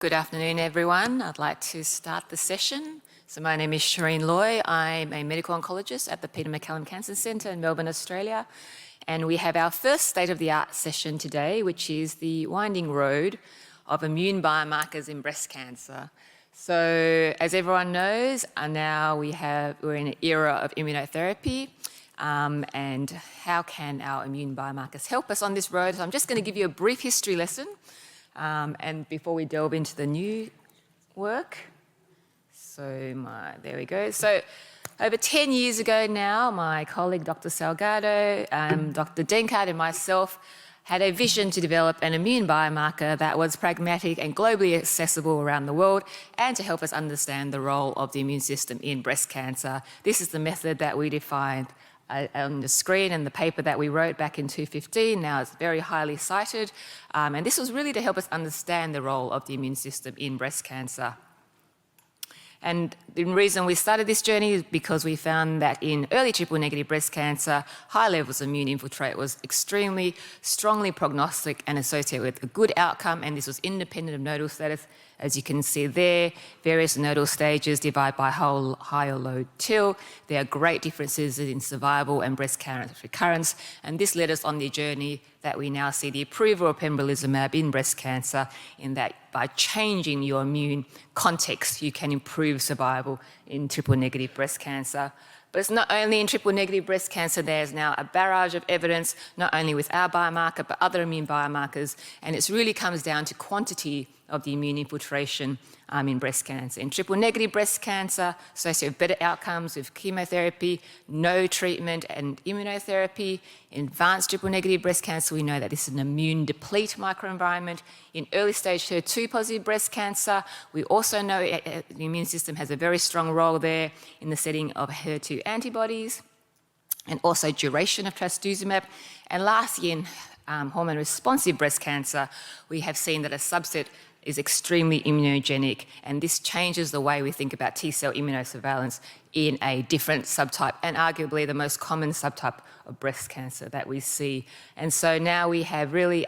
Good afternoon, everyone. I'd like to start the session. So my name is Sherene Loy. I'm a medical oncologist at the Peter MacCallum Cancer Centre in Melbourne, Australia. And we have our first state-of-the-art session today, which is the winding road of immune biomarkers in breast cancer. So as everyone knows, now we're in an era of immunotherapy. And how can our immune biomarkers help us on this road? So I'm just going to give you a brief history lesson. And before we delve into the new work, there we go. So over 10 years ago now, my colleague, Dr. Salgado, Dr. Denkart and myself had a vision to develop an immune biomarker that was pragmatic and globally accessible around the world and to help us understand the role of the immune system in breast cancer. This is the method that we defined on the screen and the paper that we wrote back in 2015. Now it's very highly cited. And this was really to help us understand the role of the immune system in breast cancer. And the reason we started this journey is because we found that in early triple-negative breast cancer, high levels of immune infiltrate was extremely strongly prognostic and associated with a good outcome, and this was independent of nodal status. As you can see there, various nodal stages divide by high or low TIL. There are great differences in survival and breast cancer recurrence, and this led us on the journey that we now see the approval of pembrolizumab in breast cancer, in that by changing your immune context, you can improve survival in triple-negative breast cancer. But it's not only in triple-negative breast cancer, there's now a barrage of evidence, not only with our biomarker, but other immune biomarkers, and it really comes down to quantity of the immune infiltration in breast cancer. In triple-negative breast cancer, associated with better outcomes with chemotherapy, no treatment and immunotherapy. In advanced triple-negative breast cancer, we know that this is an immune-deplete microenvironment. In early-stage HER2-positive breast cancer, we also know the immune system has a very strong role there in the setting of HER2 antibodies, and also duration of trastuzumab. And lastly, in hormone-responsive breast cancer, we have seen that a subset is extremely immunogenic, and this changes the way we think about T-cell immunosurveillance in a different subtype, and arguably the most common subtype of breast cancer that we see. And so now we have really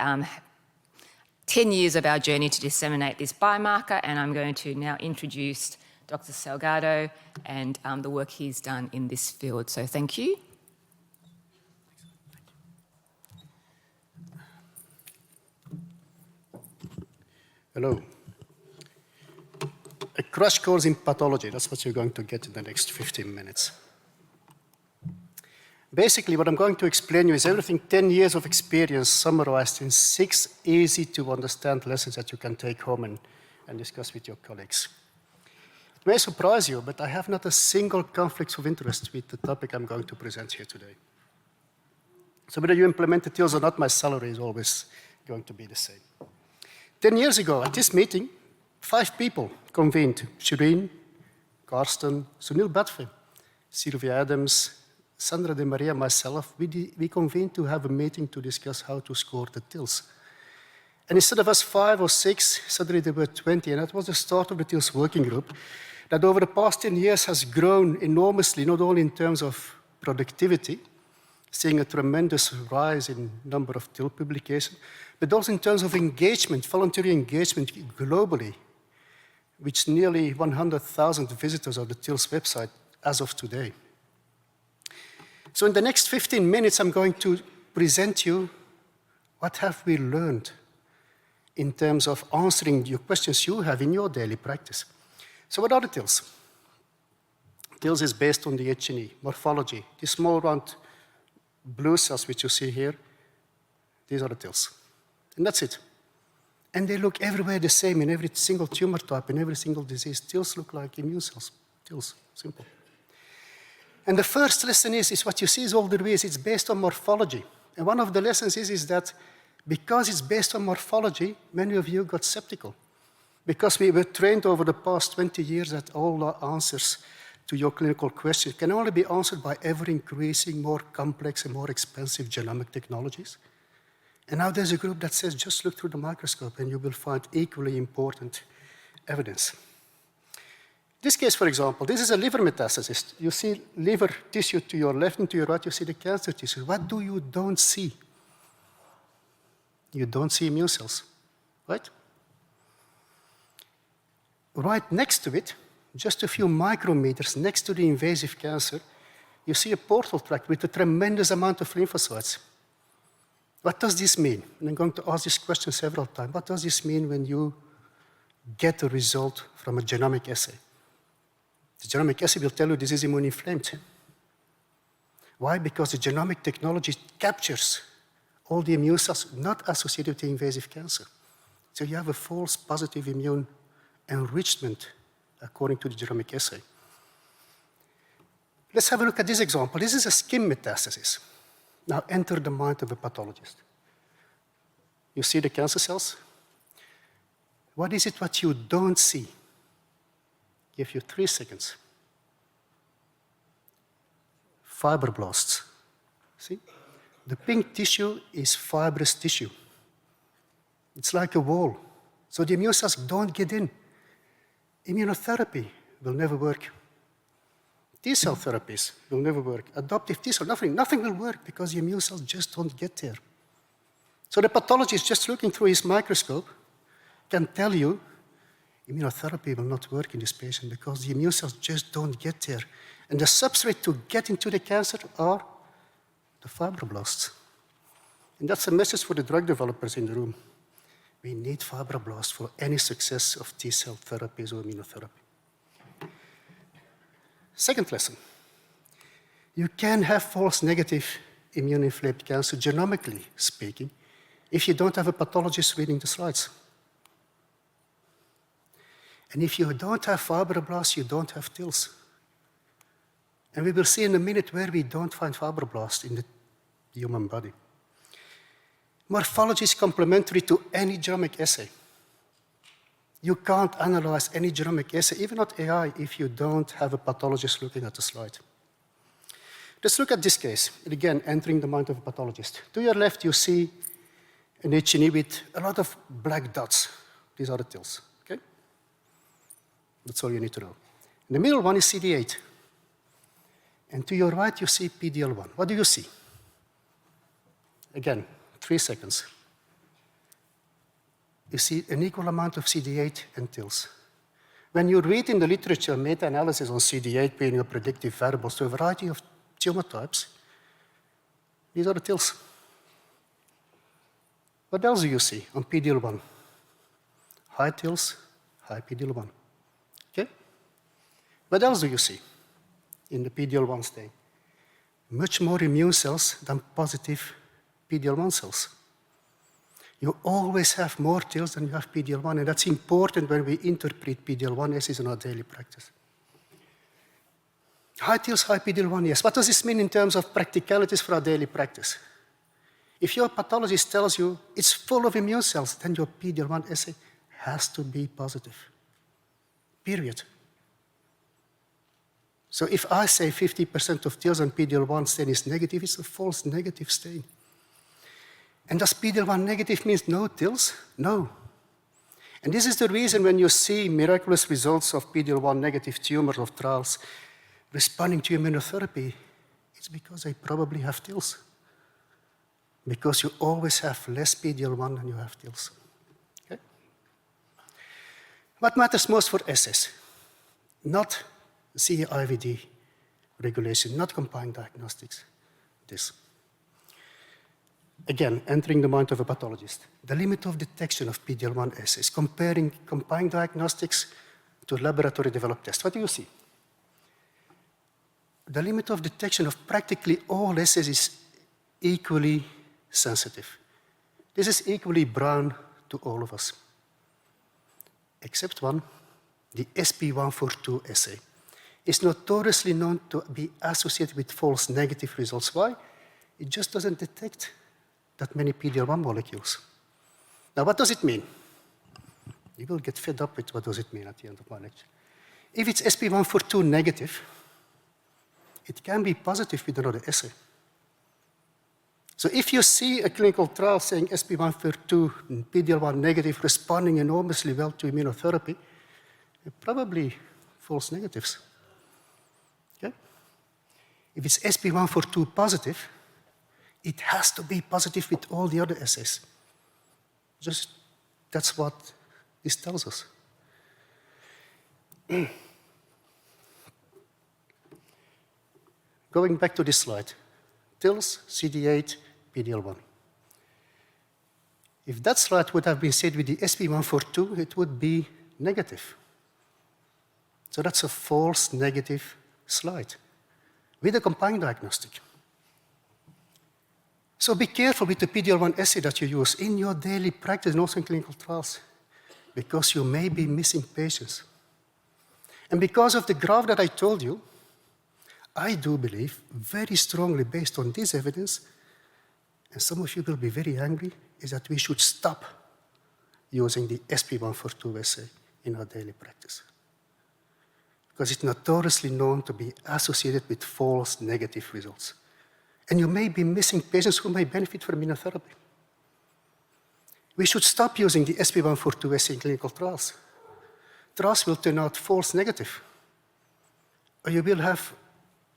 10 years of our journey to disseminate this biomarker, and I'm going to now introduce Dr. Salgado and the work he's done in this field. So thank you. Hello. A crash course in pathology, that's what you're going to get in the next 15 minutes. Basically, what I'm going to explain you is everything 10 years of experience summarized in 6 easy-to-understand lessons that you can take home and discuss with your colleagues. It may surprise you, but I have not a single conflict of interest with the topic I'm going to present here today. So whether you implement the TILs or not, my salary is always going to be the same. 10 years ago, at this meeting, 5 people convened: Sherene, Karsten, Sunil Badve, Sylvia Adams, Sandra De Maria, myself. We convened to have a meeting to discuss how to score the TILs. And instead of us 5 or 6, suddenly there were 20, and that was the start of the TILs working group that over the past 10 years has grown enormously, not only in terms of productivity, seeing a tremendous rise in number of TIL publications, but also in terms of engagement, voluntary engagement globally, which nearly 100,000 visitors of the TIL's website as of today. So in the next 15 minutes, I'm going to present you what have we learned in terms of answering your questions you have in your daily practice. So what are the TILs? TILs is based on the H&E, morphology. These small round blue cells which you see here, these are the TILs. And that's it. And they look everywhere the same in every single tumor type, in every single disease. TILs look like immune cells. TILs, simple. And the first lesson is what you see is all there is. It's based on morphology. And one of the lessons is that because it's based on morphology, many of you got skeptical. Because we were trained over the past 20 years that all the answers to your clinical questions can only be answered by ever-increasing, more complex and more expensive genomic technologies. And now there's a group that says, just look through the microscope and you will find equally important evidence. In this case, for example, this is a liver metastasis. You see liver tissue to your left and to your right, you see the cancer tissue. What do you don't see? You don't see immune cells, right? Right next to it, just a few micrometers next to the invasive cancer, you see a portal tract with a tremendous amount of lymphocytes. What does this mean? And I'm going to ask this question several times. What does this mean when you get a result from a genomic assay? The genomic assay will tell you this is immune-inflamed. Why? Because the genomic technology captures all the immune cells not associated with the invasive cancer. So you have a false positive immune enrichment according to the genomic assay. Let's have a look at this example. This is a skin metastasis. Now enter the mind of a pathologist. You see the cancer cells? What is it what you don't see? Give you 3 seconds. Fibroblasts. See? The pink tissue is fibrous tissue. It's like a wall. So the immune cells don't get in. Immunotherapy will never work. T-cell therapies will never work. Adoptive T-cell, nothing will work because the immune cells just don't get there. So the pathologist, just looking through his microscope, can tell you immunotherapy will not work in this patient because the immune cells just don't get there. And the substrate to get into the cancer are the fibroblasts. And that's a message for the drug developers in the room. We need fibroblasts for any success of T-cell therapies or immunotherapy. Second lesson. You can have false negative immune-inflamed cancer, genomically speaking, if you don't have a pathologist reading the slides. And if you don't have fibroblasts, you don't have TILs. And we will see in a minute where we don't find fibroblasts in the human body. Morphology is complementary to any genomic assay. You can't analyze any genomic assay, even not AI, if you don't have a pathologist looking at the slide. Let's look at this case, and again, entering the mind of a pathologist. To your left, you see an H&E with a lot of black dots. These are the TILs, okay? That's all you need to know. In the middle one is CD8. And to your right, you see PD-L1. What do you see? Again, 3 seconds. You see an equal amount of CD8 and TILs. When you read in the literature meta-analysis on CD8 being a predictive variable to a variety of tumor types, these are the TILs. What else do you see on PD-L1? High TILs, high PD-L1. Okay? What else do you see in the PD-L1 stain? Much more immune cells than positive PD-L1 cells. You always have more TILs than you have PD-L1, and that's important when we interpret PD-L1 assays in our daily practice. High TILs, high PD-L1, yes. What does this mean in terms of practicalities for our daily practice? If your pathologist tells you it's full of immune cells, then your PD-L1 assay has to be positive. Period. So if I say 50% of TILs on PD-L1 stain is negative, it's a false negative stain. And does PD-L1 negative mean no TILs? No. And this is the reason when you see miraculous results of PD-L1 negative tumors of trials responding to immunotherapy, it's because they probably have TILs. Because you always have less PD-L1 than you have TILs. Okay? What matters most for assays? Not CE-IVD regulation, not combined diagnostics. This. Again, entering the mind of a pathologist. The limit of detection of PD-L1 assays, comparing combined diagnostics to laboratory-developed tests. What do you see? The limit of detection of practically all assays is equally sensitive. This is equally brown to all of us, except one, the SP142 assay. Is notoriously known to be associated with false negative results. Why? It just doesn't detect that many PD-L1 molecules. Now, what does it mean? You will get fed up with what does it mean at the end of my lecture. If it's SP142 negative, it can be positive with another assay. So if you see a clinical trial saying SP142 and PD-L1 negative responding enormously well to immunotherapy, they're probably false negatives. Okay? If it's SP142 positive, it has to be positive with all the other assays. Just that's what this tells us. Going back to this slide, TILs, CD8, PD-L1. If that slide would have been said with the SP142, it would be negative. So that's a false negative slide with a combined diagnostic. So be careful with the PD-L1 assay that you use in your daily practice and also in clinical trials, because you may be missing patients. And because of the graph that I told you, I do believe very strongly based on this evidence, and some of you will be very angry, is that we should stop using the SP142 assay in our daily practice. Because it's notoriously known to be associated with false negative results. And you may be missing patients who may benefit from immunotherapy. We should stop using the SP142 assay in clinical trials. Trials will turn out false negative, or you will have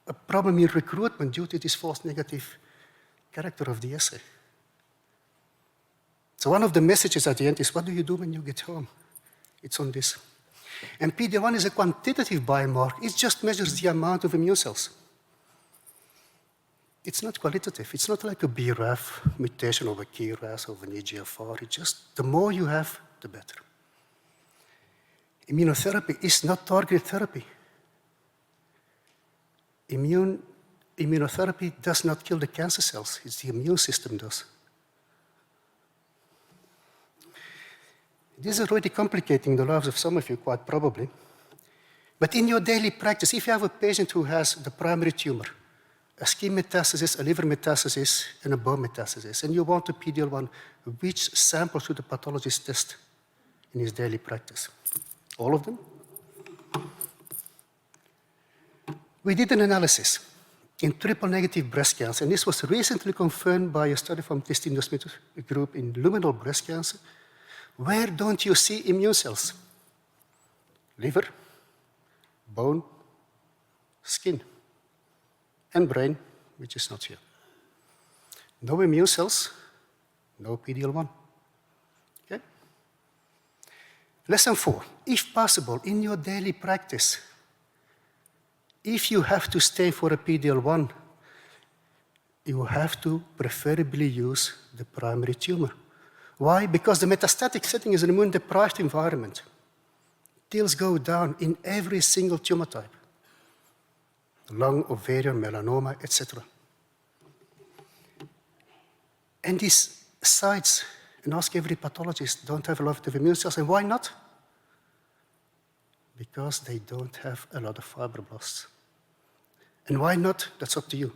a problem in recruitment due to this false negative character of the assay. So one of the messages at the end is, what do you do when you get home? It's on this. And PD-L1 is a quantitative biomarker. It just measures the amount of immune cells. It's not qualitative. It's not like a BRAF mutation of a KRAS or an EGFR. It's just the more you have, the better. Immunotherapy is not targeted therapy. Immunotherapy does not kill the cancer cells. It's the immune system does. This is already complicating the lives of some of you, quite probably. But in your daily practice, if you have a patient who has the primary tumor, a skin metastasis, a liver metastasis, and a bone metastasis, and you want a PD-L1, which sample should the pathologist test in his daily practice? All of them? We did an analysis in triple-negative breast cancer, and this was recently confirmed by a study from Christine Smith's group in luminal breast cancer. Where don't you see immune cells? Liver, bone, skin, and brain, which is not here. No immune cells, no PD-L1. Okay? Lesson 4. If possible, in your daily practice, if you have to stay for a PD-L1, you have to preferably use the primary tumor. Why? Because the metastatic setting is an immune-deprived environment. TILs go down in every single tumor type. Lung, ovarian, melanoma, etc. And these sites, and ask every pathologist, don't have a lot of immune cells. And why not? Because they don't have a lot of fibroblasts. And why not? That's up to you,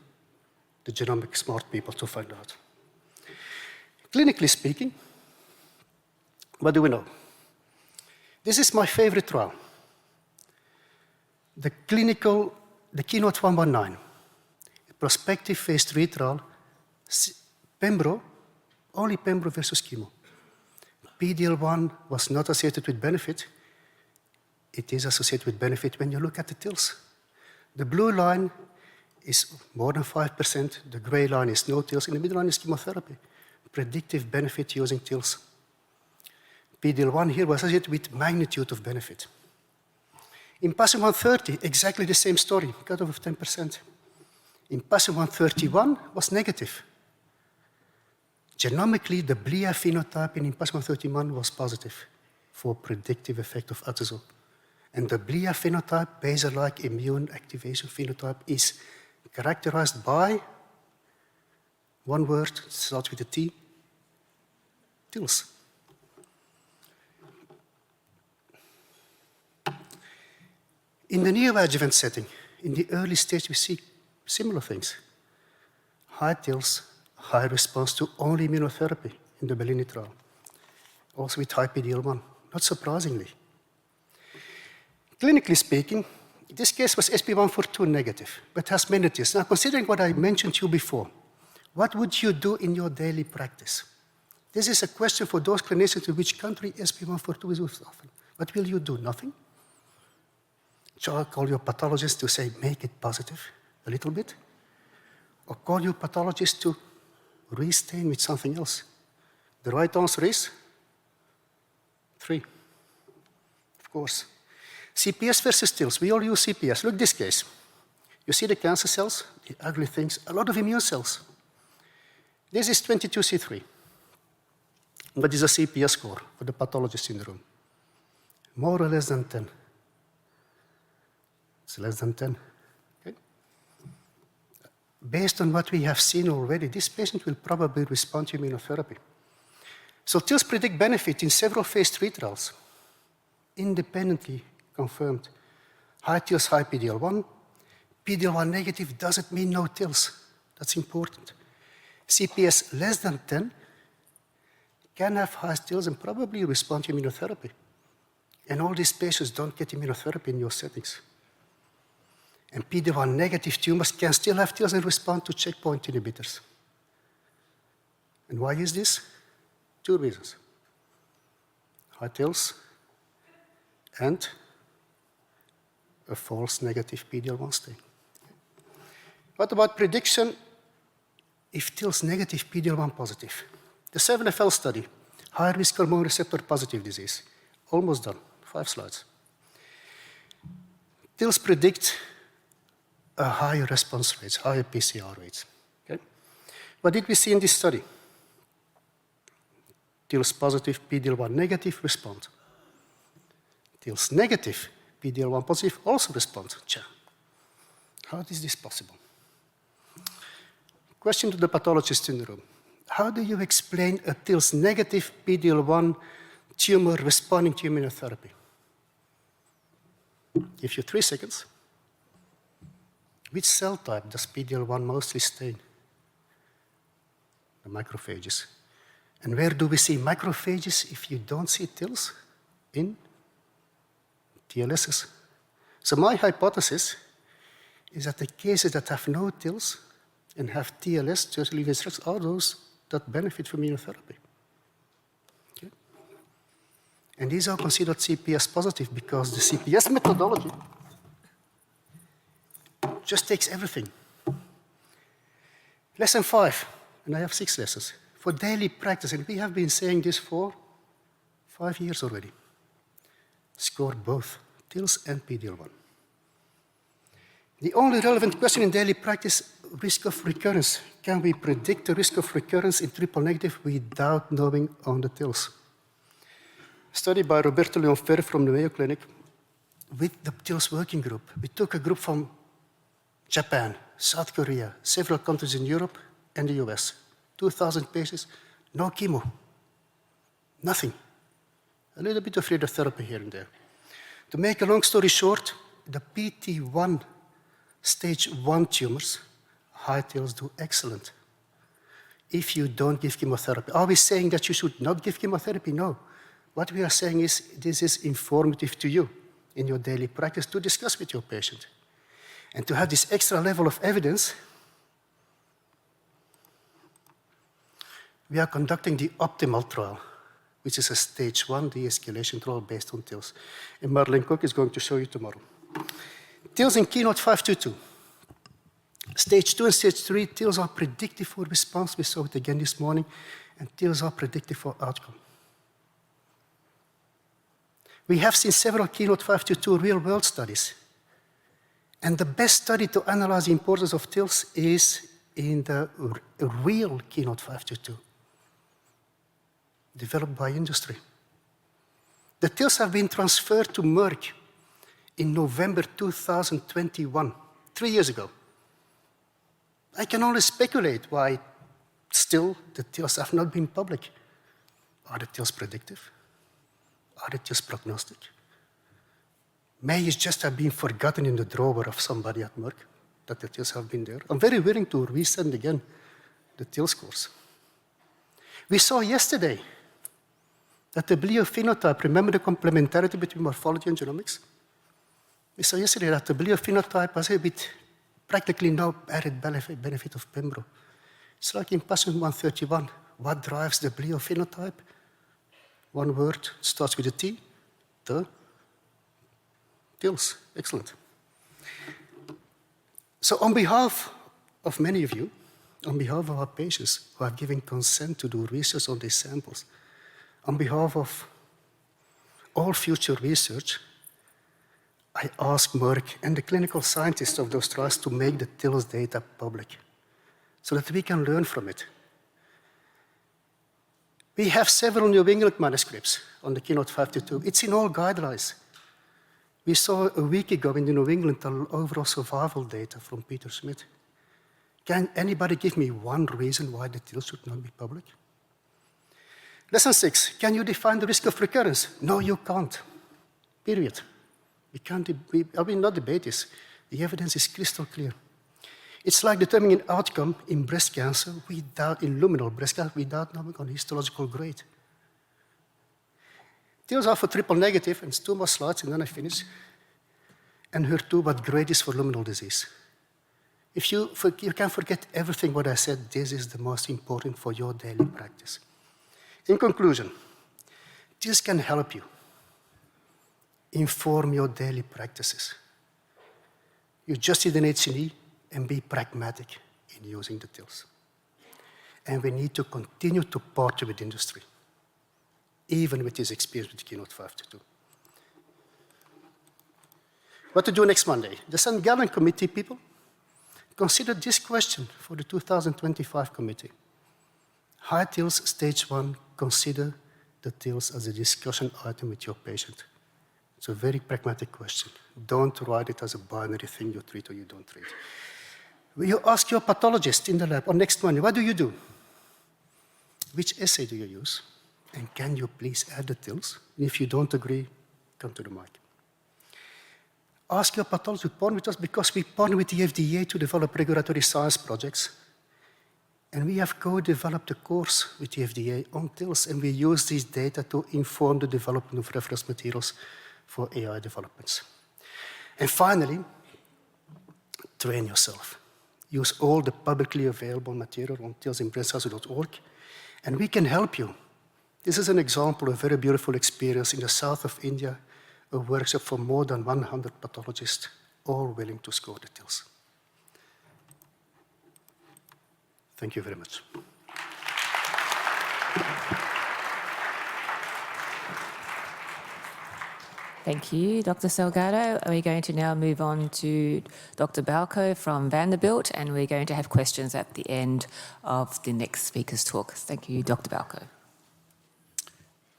the genomic smart people, to find out. Clinically speaking, what do we know? This is my favorite trial. The Keynote 119, a prospective phase 3 trial, Pembro, only Pembro versus chemo. PD-L1 was not associated with benefit. It is associated with benefit when you look at the TILs. The blue line is more than 5%. The gray line is no TILs. And the middle line is chemotherapy. Predictive benefit using TILs. PD-L1 here was associated with magnitude of benefit. In PASSION 130, exactly the same story, cutoff of 10%. In PASSION 131 was negative. Genomically, the BLIA phenotype in PASSION 131 was positive for predictive effect of atazole. And the BLIA phenotype, basal-like immune activation phenotype, is characterized by one word, starts with a T, TILs. In the neoadjuvant setting, in the early stage, we see similar things. High TILs, high response to only immunotherapy in the Bellini trial. Also with high PD-L1, not surprisingly. Clinically speaking, this case was SP142 negative, but has many TILs. Now, considering what I mentioned to you before, what would you do in your daily practice? This is a question for those clinicians in which country SP142 is used often. What will you do? Nothing? Shall I call your pathologist to say, make it positive a little bit? Or call your pathologist to restain with something else? The right answer is 3, of course. CPS versus TILs. We all use CPS. Look this case. You see the cancer cells, the ugly things, a lot of immune cells. This is 22C3. What is a CPS score for the pathologist in the room? More or less than 10. It's less than 10. Okay? Based on what we have seen already, this patient will probably respond to immunotherapy. So TILs predict benefit in several phase 3 trials, independently confirmed. High TILs, high PD-L1. PD-L1 negative doesn't mean no TILs. That's important. CPS less than 10 can have high TILs and probably respond to immunotherapy. And all these patients don't get immunotherapy in your settings. And PD-L1 negative tumors can still have TILs and respond to checkpoint inhibitors. And why is this? 2 reasons. High TILs and a false negative PD-L1 stain. What about prediction if TILs negative, PD-L1 positive? The 7FL study, high-risk hormone receptor positive disease. Almost done, 5 slides. TILs predict a higher response rates, higher PCR rates. Okay? What did we see in this study? TILs positive, PD-L1 negative respond. TILs negative, PD-L1 positive also respond. How is this possible? Question to the pathologist in the room. How do you explain a TILs negative PD-L1 tumor responding to immunotherapy? Give you 3 seconds. Which cell type does PD-L1 mostly stain? The macrophages. And where do we see macrophages if you don't see TILs? In TLSs. So my hypothesis is that the cases that have no TILs and have TLS, tertiary leaflet structures, are those that benefit from immunotherapy. Okay. And these are considered CPS positive because the CPS methodology just takes everything. Lesson 5, and I have 6 lessons, for daily practice, and we have been saying this for 5 years already. Score both TILs and PD-L1. The only relevant question in daily practice, risk of recurrence. Can we predict the risk of recurrence in triple negative without knowing on the TILs? Study by Roberto from the Mayo Clinic with the TILs working group. We took a group from Japan, South Korea, several countries in Europe and the US. 2,000 patients, no chemo, nothing. A little bit of radiotherapy here and there. To make a long story short, the PT1 stage 1 tumors, high TILs do excellent if you don't give chemotherapy. Are we saying that you should not give chemotherapy? No. What we are saying is this is informative to you in your daily practice to discuss with your patient. And to have this extra level of evidence, we are conducting the optimal trial, which is a stage 1 de-escalation trial based on TILs. And Marlene Cook is going to show you tomorrow. TILs in Keynote 522. Stage 2 and stage 3, TILs are predictive for response. We saw it again this morning. And TILs are predictive for outcome. We have seen several Keynote 522 real-world studies. And the best study to analyze the importance of TILs is in the real Keynote 522, developed by industry. The TILs have been transferred to Merck in November 2021, 3 years ago. I can only speculate why still the TILs have not been public. Are the TILs predictive? Are they just prognostic? May it just have been forgotten in the drawer of somebody at Merck that the TILs have been there. I'm very willing to resend again the TILs course. We saw yesterday that the bleophenotype, remember the complementarity between morphology and genomics? We saw yesterday that the bleophenotype has with practically no added benefit of Pembro. It's like in patient 131. What drives the bleophenotype? One word, starts with a T, the TILs. Excellent. So on behalf of many of you, on behalf of our patients who have given consent to do research on these samples, on behalf of all future research, I asked Merck and the clinical scientists of those trials to make the TILS data public so that we can learn from it. We have several New England manuscripts on the Keynote 522. It's in all guidelines. We saw a week ago in the New England overall survival data from Peter Smith. Can anybody give me one reason why the TILS should not be public? Lesson 6, can you define the risk of recurrence? No, you can't, period. I will not debate this. The evidence is crystal clear. It's like determining an outcome in breast cancer in luminal breast cancer without knowing on histological grade. TILS are for triple negative, and it's 2 more slides, and then I finish. And HER2, what grade is for luminal disease. If you can forget everything what I said, this is the most important for your daily practice. In conclusion, TILS can help you inform your daily practices. You just need an H&E and be pragmatic in using the TILS. And we need to continue to partner with industry, even with this experience with Keynote 522. What to do next Monday? The St. Gallen Committee people, consider this question for the 2025 committee. High TILS stage 1, consider the TILS as a discussion item with your patient. It's a very pragmatic question. Don't write it as a binary thing, you treat or you don't treat. Will you ask your pathologist in the lab on next Monday, what do you do? Which assay do you use? And can you please add the TILS? And if you don't agree, come to the mic. Ask your pathologist to partner with us because we partner with the FDA to develop regulatory science projects. And we have co-developed a course with the FDA on TILS, and we use these data to inform the development of reference materials for AI developments. And finally, train yourself. Use all the publicly available material on tilsinbreastcancer.org, and we can help you. This is an example of a very beautiful experience in the south of India, a workshop for more than 100 pathologists, all willing to score the TILS. Thank you very much. Thank you, Dr. Salgado. We're going to now move on to Dr. Balko from Vanderbilt, and we're going to have questions at the end of the next speaker's talk. Thank you, Dr. Balko.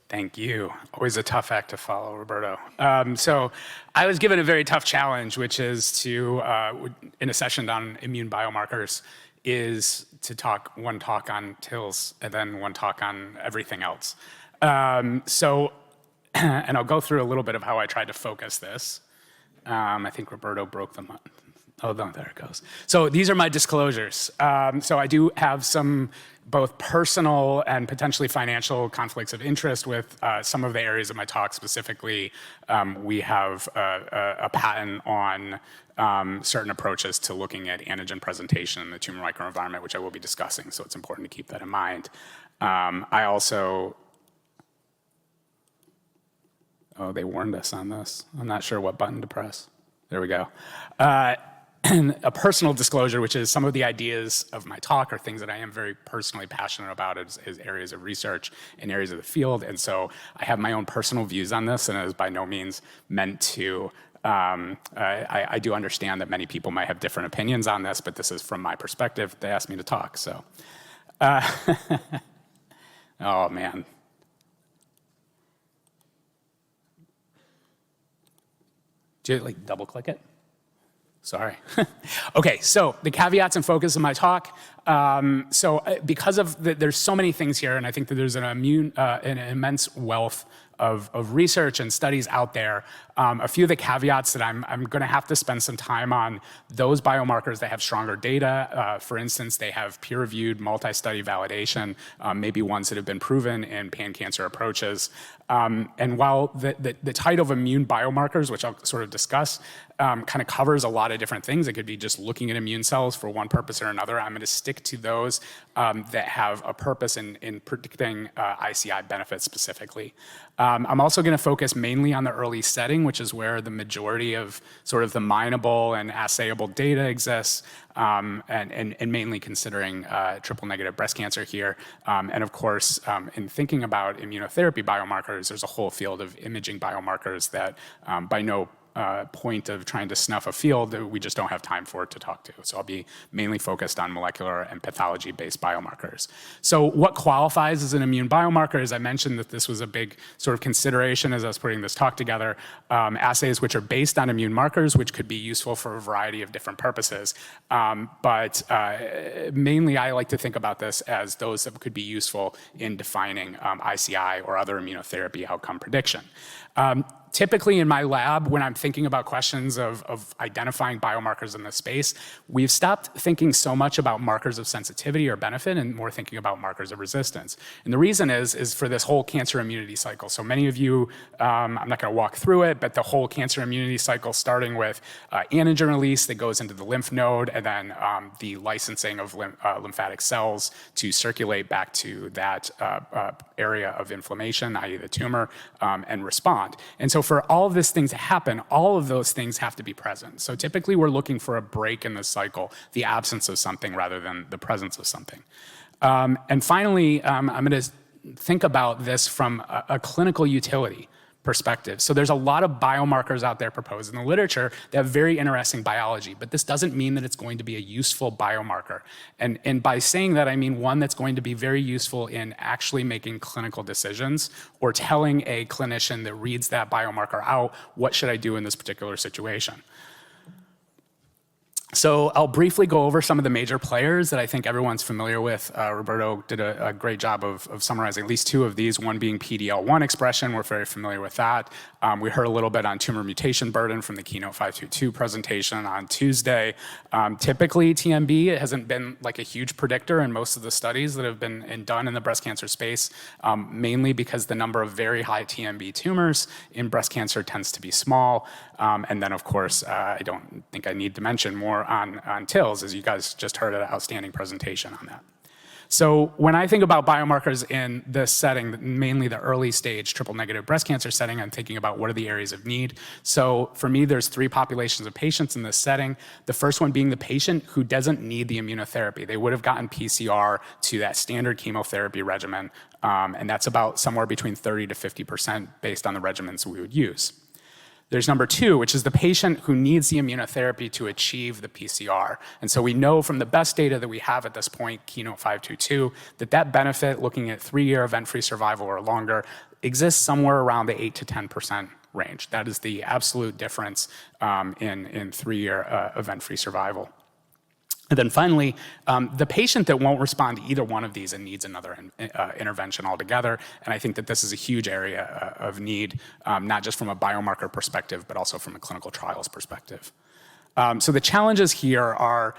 Thank you. Always a tough act to follow, Roberto. So I was given a very tough challenge, which is to, in a session on immune biomarkers, is to talk one talk on TILS and then one talk on everything else. And I'll go through a little bit of how I tried to focus this. I think Roberto broke them up. Oh, no, there it goes. So these are my disclosures. So I do have some both personal and potentially financial conflicts of interest with some of the areas of my talk. Specifically, we have a patent on certain approaches to looking at antigen presentation in the tumor microenvironment, which I will be discussing, so it's important to keep that in mind. I also, oh, they warned us on this. I'm not sure what button to press. There we go. And a personal disclosure, which is some of the ideas of my talk are things that I am very personally passionate about as areas of research and areas of the field. And so I have my own personal views on this, and it is by no means meant to, I do understand that many people might have different opinions on this, but this is from my perspective. They asked me to talk, so. Oh, man. Do you like double click it? Sorry. Okay, so the caveats and focus of my talk. Because of there's so many things here, and I think that there's an immense wealth of research and studies out there. A few of the caveats that I'm going to have to spend some time on those biomarkers that have stronger data. For instance, they have peer-reviewed multi-study validation, maybe ones that have been proven in pan-cancer approaches. And while the title of immune biomarkers, which I'll sort of discuss, kind of covers a lot of different things. It could be just looking at immune cells for one purpose or another. I'm going to stick to those that have a purpose in predicting ICI benefits specifically. I'm also going to focus mainly on the early setting, which is where the majority of sort of the mineable and assayable data exists, and mainly considering triple-negative breast cancer here. And of course, in thinking about immunotherapy biomarkers, there's a whole field of imaging biomarkers that by no point of trying to snuff a field that we just don't have time for it to talk to. So I'll be mainly focused on molecular and pathology-based biomarkers. So what qualifies as an immune biomarker? As I mentioned that this was a big sort of consideration as I was putting this talk together. Assays which are based on immune markers, which could be useful for a variety of different purposes. But mainly I like to think about this as those that could be useful in defining ICI or other immunotherapy outcome prediction. Typically in my lab, when I'm thinking about questions of identifying biomarkers in this space, we've stopped thinking so much about markers of sensitivity or benefit and more thinking about markers of resistance. And the reason is for this whole cancer immunity cycle. So many of you, I'm not going to walk through it, but the whole cancer immunity cycle starting with antigen release that goes into the lymph node and then the licensing of lymphatic cells to circulate back to that area of inflammation, i.e. the tumor, and respond. And so for all of these things to happen, all of those things have to be present. So typically we're looking for a break in the cycle, the absence of something rather than the presence of something. And finally, I'm going to think about this from a clinical utility perspective. So there's a lot of biomarkers out there proposed in the literature that have very interesting biology, but this doesn't mean that it's going to be a useful biomarker. And by saying that, I mean one that's going to be very useful in actually making clinical decisions or telling a clinician that reads that biomarker out, what should I do in this particular situation? So I'll briefly go over some of the major players that I think everyone's familiar with. Roberto did a great job of summarizing at least two of these, one being PD-L1 expression. We're very familiar with that. We heard a little bit on tumor mutation burden from the Keynote 522 presentation on Tuesday. Typically, TMB hasn't been like a huge predictor in most of the studies that have been done in the breast cancer space, mainly because the number of very high TMB tumors in breast cancer tends to be small. And then, of course, I don't think I need to mention more on TILs, as you guys just heard an outstanding presentation on that. So when I think about biomarkers in this setting, mainly the early stage triple negative breast cancer setting, I'm thinking about what are the areas of need. So for me, there's three populations of patients in this setting. The first one being the patient who doesn't need the immunotherapy. They would have gotten PCR to that standard chemotherapy regimen, and that's about somewhere between 30 to 50% based on the regimens we would use. There's number two, which is the patient who needs the immunotherapy to achieve the PCR. And so we know from the best data that we have at this point, Keynote 522, that benefit, looking at 3-year event-free survival or longer, exists somewhere around the 8 to 10% range. That is the absolute difference in 3-year event-free survival. And then finally, the patient that won't respond to either one of these and needs another intervention altogether. And I think that this is a huge area of need, not just from a biomarker perspective, but also from a clinical trials perspective. So the challenges here are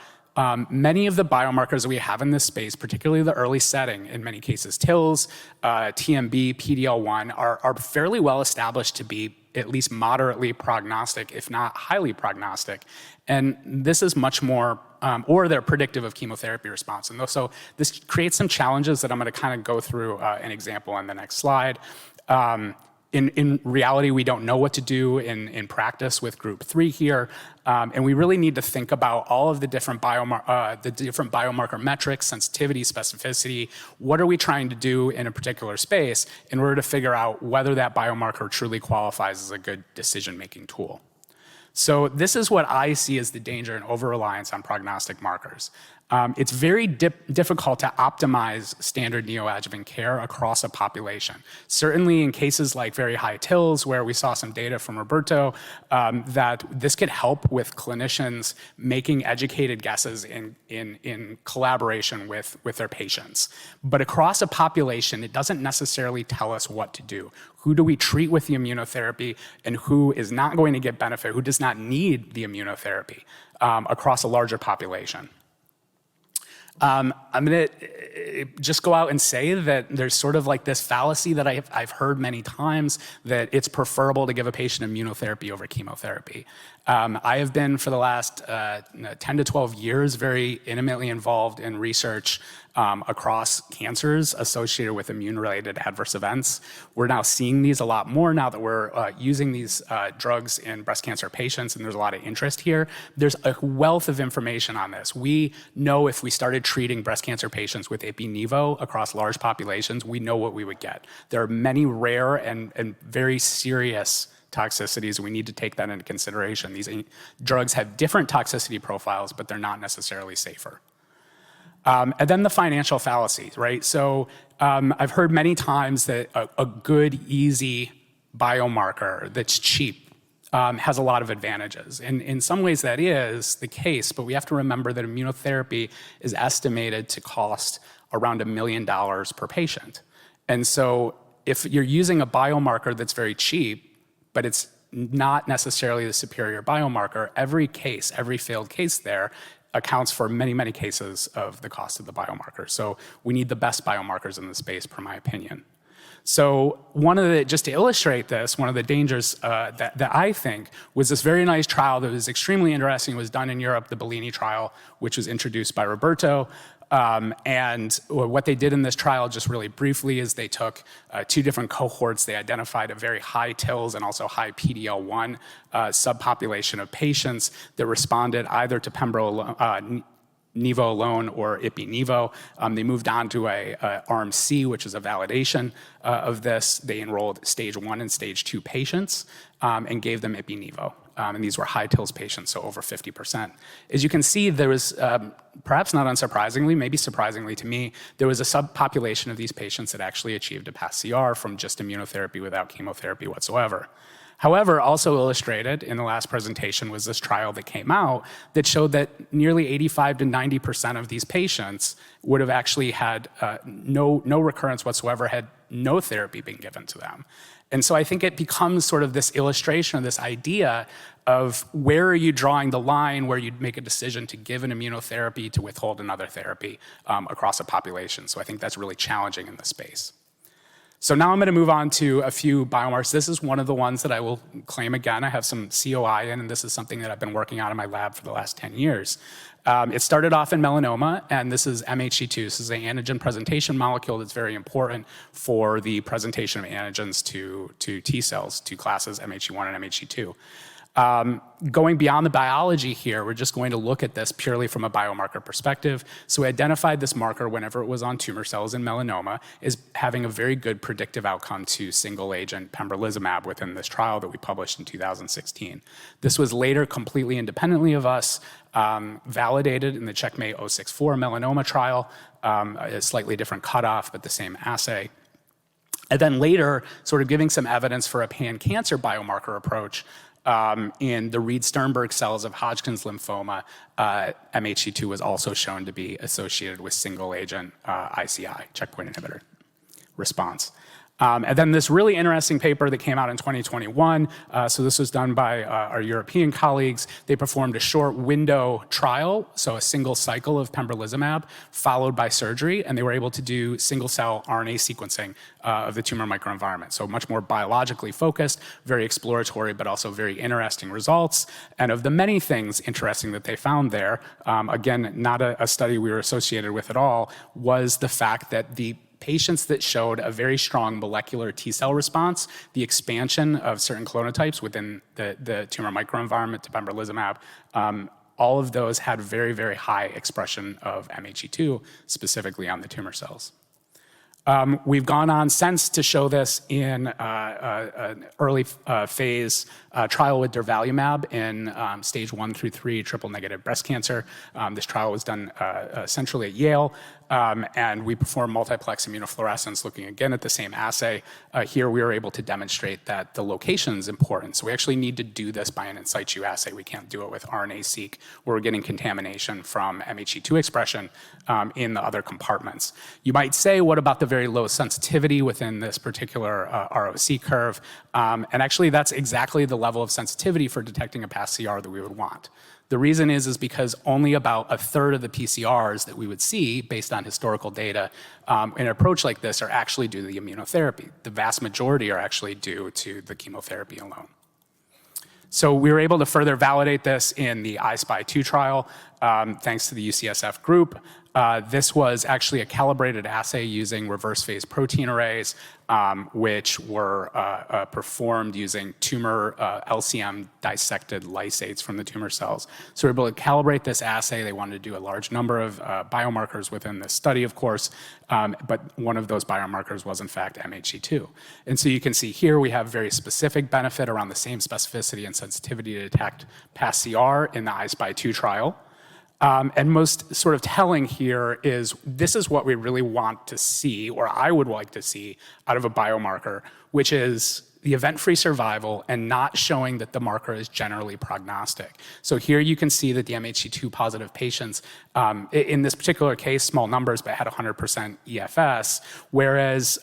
many of the biomarkers that we have in this space, particularly the early setting, in many cases TILs, TMB, PD-L1, are fairly well established to be at least moderately prognostic, if not highly prognostic. And this is much more, or they're predictive of chemotherapy response. And so this creates some challenges that I'm going to kind of go through an example on the next slide. In reality, we don't know what to do in practice with group 3 here, and we really need to think about all of the different biomarker metrics, sensitivity, specificity. What are we trying to do in a particular space in order to figure out whether that biomarker truly qualifies as a good decision-making tool? So this is what I see as the danger and over-reliance on prognostic markers. It's very difficult to optimize standard neoadjuvant care across a population. Certainly in cases like very high TILs, where we saw some data from Roberto, that this could help with clinicians making educated guesses in collaboration with their patients. But across a population, it doesn't necessarily tell us what to do. Who do we treat with the immunotherapy and who is not going to get benefit, who does not need the immunotherapy across a larger population? I'm going to just go out and say that there's sort of like this fallacy that I've heard many times that it's preferable to give a patient immunotherapy over chemotherapy. I have been for the last 10 to 12 years very intimately involved in research across cancers associated with immune-related adverse events. We're now seeing these a lot more now that we're using these drugs in breast cancer patients, and there's a lot of interest here. There's a wealth of information on this. We know if we started treating breast cancer patients with ipi/nivo across large populations, we know what we would get. There are many rare and very serious toxicities. We need to take that into consideration. These drugs have different toxicity profiles, but they're not necessarily safer. And then the financial fallacies, right? So I've heard many times that a good, easy biomarker that's cheap has a lot of advantages. And in some ways that is the case, but we have to remember that immunotherapy is estimated to cost around $1 million per patient. And so if you're using a biomarker that's very cheap, but it's not necessarily the superior biomarker, every case, every failed case there accounts for many, many cases of the cost of the biomarker. So we need the best biomarkers in the space, per my opinion. So just to illustrate this, one of the dangers that I think was this very nice trial that was extremely interesting. It was done in Europe, the Bellini trial, which was introduced by Roberto. And what they did in this trial, just really briefly, is they took 2 different cohorts. They identified a very high TILs and also high PD-L1 subpopulation of patients that responded either to Pembro Nivo alone or Ipi-Nivo. They moved on to a arm C, which is a validation of this. They enrolled stage 1 and stage 2 patients and gave them Ipi-Nivo. And these were high TILs patients, so over 50%. As you can see, there was, perhaps not unsurprisingly, maybe surprisingly to me, there was a subpopulation of these patients that actually achieved a pass CR from just immunotherapy without chemotherapy whatsoever. However, also illustrated in the last presentation was this trial that came out that showed that nearly 85 to 90% of these patients would have actually had no recurrence whatsoever, had no therapy being given to them. And so I think it becomes sort of this illustration of this idea of where are you drawing the line where you'd make a decision to give an immunotherapy to withhold another therapy across a population. So I think that's really challenging in this space. So now I'm going to move on to a few biomarkers. This is one of the ones that I will claim again. I have some COI in, and this is something that I've been working on in my lab for the last 10 years. It started off in melanoma, and this is MHC2. This is an antigen presentation molecule that's very important for the presentation of antigens to T cells, 2 classes, MHC1 and MHC2. Going beyond the biology here, we're just going to look at this purely from a biomarker perspective. So we identified this marker whenever it was on tumor cells in melanoma as having a very good predictive outcome to single agent pembrolizumab within this trial that we published in 2016. This was later completely independently of us validated in the Checkmate 064 melanoma trial, a slightly different cutoff, but the same assay. And then later, sort of giving some evidence for a pan-cancer biomarker approach, in the Reed-Sternberg cells of Hodgkin's lymphoma, MHC2 was also shown to be associated with single-agent ICI, checkpoint inhibitor response. And then this really interesting paper that came out in 2021, so this was done by our European colleagues. They performed a short window trial, so a single cycle of pembrolizumab followed by surgery, and they were able to do single-cell RNA sequencing of the tumor microenvironment. So much more biologically focused, very exploratory, but also very interesting results. And of the many things interesting that they found there, again, not a study we were associated with at all, was the fact that the patients that showed a very strong molecular T cell response, the expansion of certain clonotypes within the tumor microenvironment to pembrolizumab, all of those had very, very high expression of MHC2, specifically on the tumor cells. We've gone on since to show this in an early phase trial with durvalumab in stage 1 through 3 triple-negative breast cancer. This trial was done centrally at Yale, and we performed multiplex immunofluorescence looking again at the same assay. Here we were able to demonstrate that the location is important. So we actually need to do this by an in situ assay. We can't do it with RNA-seq, where we're getting contamination from MHC2 expression in the other compartments. You might say, what about the very low sensitivity within this particular ROC curve? And actually, that's exactly the level of sensitivity for detecting a pass CR that we would want. The reason is because only about a third of the PCRs that we would see based on historical data in an approach like this are actually due to the immunotherapy. The vast majority are actually due to the chemotherapy alone. So we were able to further validate this in the I-SPY 2 trial, thanks to the UCSF group. This was actually a calibrated assay using reverse phase protein arrays, which were performed using tumor LCM dissected lysates from the tumor cells. So we were able to calibrate this assay. They wanted to do a large number of biomarkers within this study, of course, but one of those biomarkers was in fact MHC2. And so you can see here we have very specific benefit around the same specificity and sensitivity to detect past CR in the I-SPY 2 trial. And most sort of telling here is this is what we really want to see, or I would like to see out of a biomarker, which is the event-free survival and not showing that the marker is generally prognostic. So here you can see that the MHC2 positive patients, in this particular case, small numbers, but had 100% EFS, whereas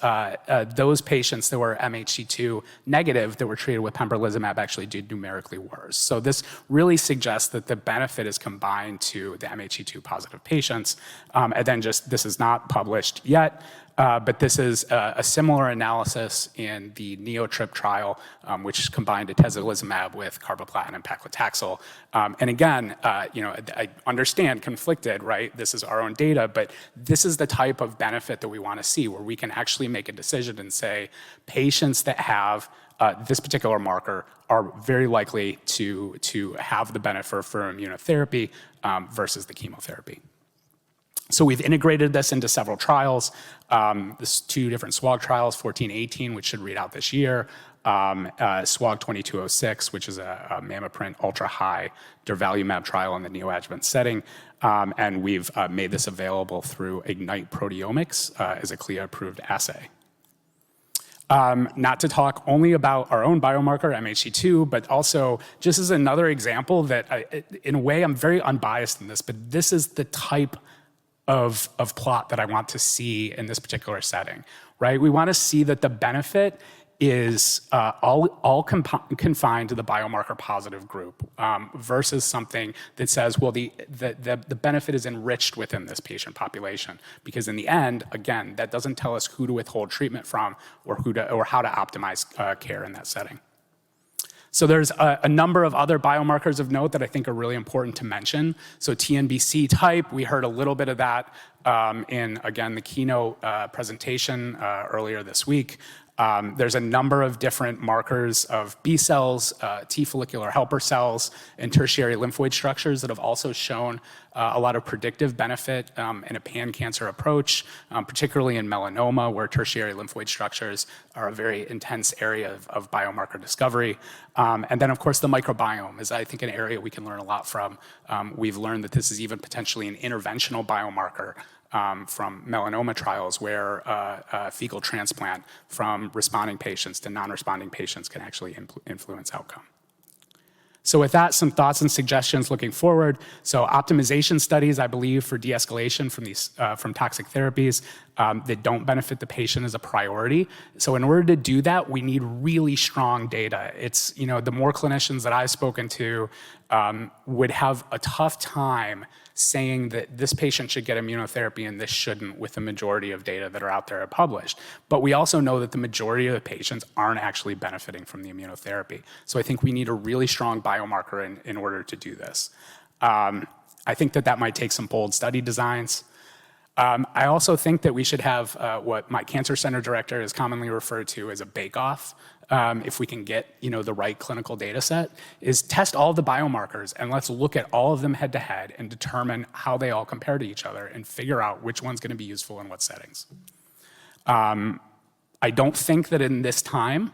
those patients that were MHC2 negative that were treated with pembrolizumab actually did numerically worse. So this really suggests that the benefit is combined to the MHC2 positive patients. And then just, this is not published yet, but this is a similar analysis in the NeoTrip trial, which combined atezolizumab with carboplatin and paclitaxel. And again, I understand conflicted, right? This is our own data, but this is the type of benefit that we want to see, where we can actually make a decision and say patients that have this particular marker are very likely to have the benefit for immunotherapy versus the chemotherapy. So we've integrated this into several trials. There's 2 different SWOG trials, 1418, which should read out this year, SWOG 2206, which is a MammaPrint ultra-high durvalumab trial in the neoadjuvant setting. And we've made this available through Ignite Proteomics as a CLIA-approved assay. Not to talk only about our own biomarker, MHC2, but also just as another example that, in a way, I'm very unbiased in this, but this is the type of plot that I want to see in this particular setting, right? We want to see that the benefit is all confined to the biomarker positive group versus something that says, well, the benefit is enriched within this patient population. Because in the end, again, that doesn't tell us who to withhold treatment from or how to optimize care in that setting. So there's a number of other biomarkers of note that I think are really important to mention. So TNBC type, we heard a little bit of that in, again, the keynote presentation earlier this week. There's a number of different markers of B cells, T follicular helper cells, and tertiary lymphoid structures that have also shown a lot of predictive benefit in a pan-cancer approach, particularly in melanoma, where tertiary lymphoid structures are a very intense area of biomarker discovery. And then, of course, the microbiome is, I think, an area we can learn a lot from. We've learned that this is even potentially an interventional biomarker from melanoma trials where fecal transplant from responding patients to non-responding patients can actually influence outcome. So with that, some thoughts and suggestions looking forward. So optimization studies, I believe, for de-escalation from toxic therapies that don't benefit the patient is a priority. So in order to do that, we need really strong data. It's, the more clinicians that I've spoken to would have a tough time saying that this patient should get immunotherapy and this shouldn't, with the majority of data that are out there published. But we also know that the majority of the patients aren't actually benefiting from the immunotherapy. So I think we need a really strong biomarker in order to do this. I think that might take some bold study designs. I also think that we should have what my cancer center director is commonly referred to as a bake-off. If we can get the right clinical data set, is test all the biomarkers and let's look at all of them head to head and determine how they all compare to each other and figure out which one's going to be useful in what settings. I don't think that in this time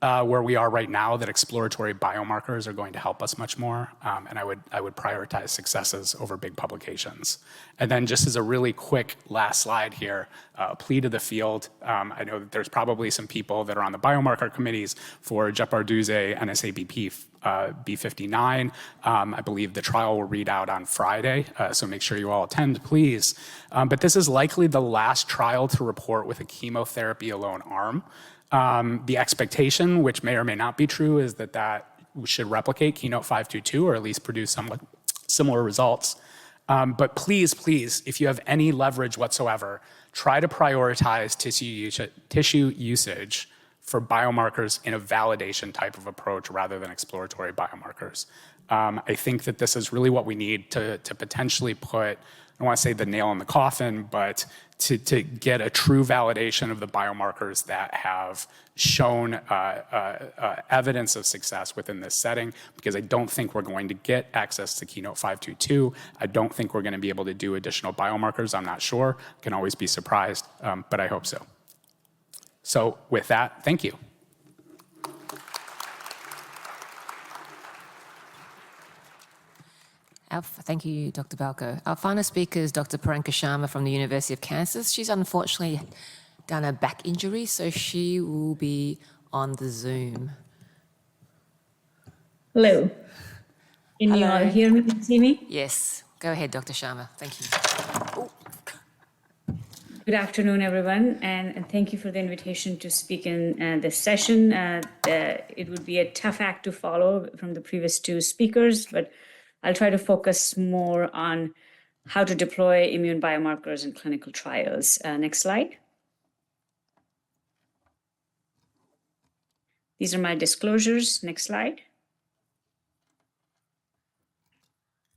where we are right now that exploratory biomarkers are going to help us much more, and I would prioritize successes over big publications. And then just as a really quick last slide here, a plea to the field. I know that there's probably some people that are on the biomarker committees for Jepparduzzi and SABP B59. I believe the trial will read out on Friday, so make sure you all attend, please. But this is likely the last trial to report with a chemotherapy alone arm. The expectation, which may or may not be true, is that should replicate Keynote 522 or at least produce somewhat similar results. But please, if you have any leverage whatsoever, try to prioritize tissue usage for biomarkers in a validation type of approach rather than exploratory biomarkers. I think that this is really what we need to potentially put don't want to say the nail in the coffin, but to get a true validation of the biomarkers that have shown evidence of success within this setting, because I don't think we're going to get access to Keynote 522. I don't think we're going to be able to do additional biomarkers. I'm not sure. Can always be surprised, but I hope so. So with that, thank you. Thank you, Dr. Balko. Our final speaker is Dr. Priyanka Sharma from the University of Kansas. She's unfortunately done a back injury, so she will be on the Zoom. Hello. Can you all hear me and see me? Yes. Go ahead, Dr. Sharma. Thank you. Oh. Good afternoon, everyone, and thank you for the invitation to speak in this session. It would be a tough act to follow from the previous two speakers, but I'll try to focus more on how to deploy immune biomarkers in clinical trials. Next slide. These are my disclosures. Next slide.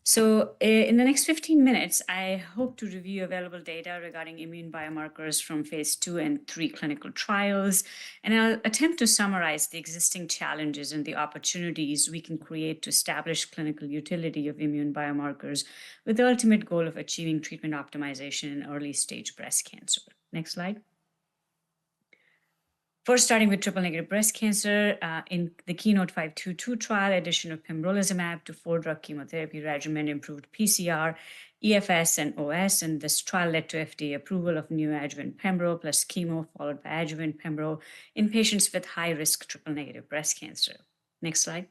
So in the next 15 minutes, I hope to review available data regarding immune biomarkers from phase 2 and 3 clinical trials, and I'll attempt to summarize the existing challenges and the opportunities we can create to establish clinical utility of immune biomarkers with the ultimate goal of achieving treatment optimization in early stage breast cancer. Next slide. First, starting with triple-negative breast cancer, in the Keynote 522 trial, addition of pembrolizumab to 4-drug chemotherapy regimen improved PCR, EFS, and OS, and this trial led to FDA approval of neoadjuvant pembro plus chemo followed by adjuvant pembro in patients with high-risk triple-negative breast cancer. Next slide.